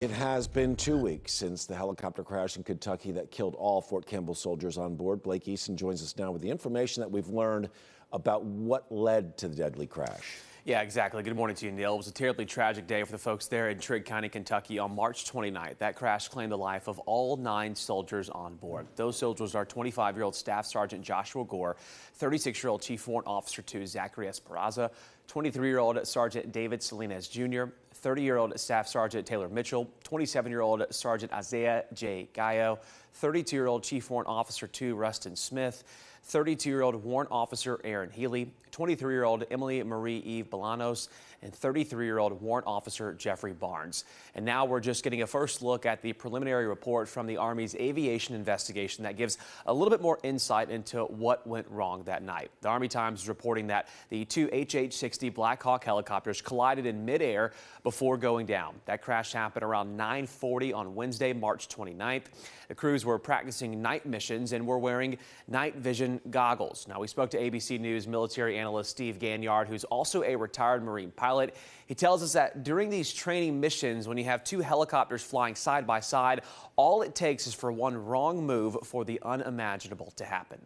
It has been 2 weeks since the helicopter crash in Kentucky that killed all Fort Campbell soldiers on board. Blake Easton joins us now with the information that we've learned about what led to the deadly crash. Yeah, exactly. Good morning to you, Neil. It was a terribly tragic day for the folks there in Trigg County, Kentucky on March 29th. That crash claimed the life of all 9 soldiers on board. Those soldiers are 25-year-old Staff Sergeant Joshua Gore, 36-year-old Chief Warrant Officer 2 Zachary Esperanza, 23-year-old Sergeant David Salinas Jr., 30-year-old Staff Sergeant Taylor Mitchell, 27-year-old Sergeant Isaiah J. Gallo, 32-year-old Chief Warrant Officer 2 Rustin Smith, 32-year-old Warrant Officer Aaron Healy, 23-year-old Emily Marie Eve Bolanos, and 33-year-old Warrant Officer Jeffrey Barnes. And now we're just getting a first look at the preliminary report from the Army's aviation investigation that gives a little bit more insight into what went wrong that night. The Army Times is reporting that the 2 HH-60 Black Hawk helicopters collided in midair before going down. That crash happened around 9:40 on Wednesday, March 29th. The crews were practicing night missions and were wearing night vision goggles. Now, we spoke to ABC News military analyst Steve Ganyard, who's also a retired Marine pilot. He tells us that during these training missions, when you have 2 helicopters flying side by side, all it takes is for one wrong move for the unimaginable to happen.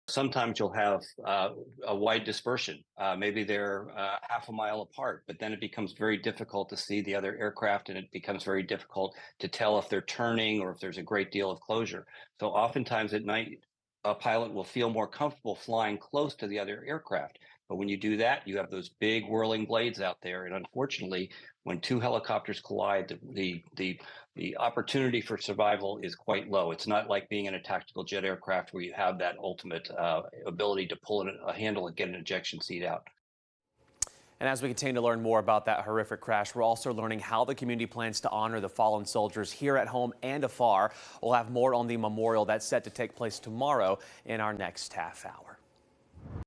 Sometimes you'll have a wide dispersion. Maybe they're half a mile apart, but then it becomes very difficult to see the other aircraft, and it becomes very difficult to tell if they're turning or if there's a great deal of closure. So oftentimes at night, a pilot will feel more comfortable flying close to the other aircraft. But when you do that, you have those big whirling blades out there. And unfortunately, when 2 helicopters collide, the opportunity for survival is quite low. It's not like being in a tactical jet aircraft where you have that ultimate ability to pull a handle and get an ejection seat out. And as we continue to learn more about that horrific crash, we're also learning how the community plans to honor the fallen soldiers here at home and afar. We'll have more on the memorial that's set to take place tomorrow in our next half hour.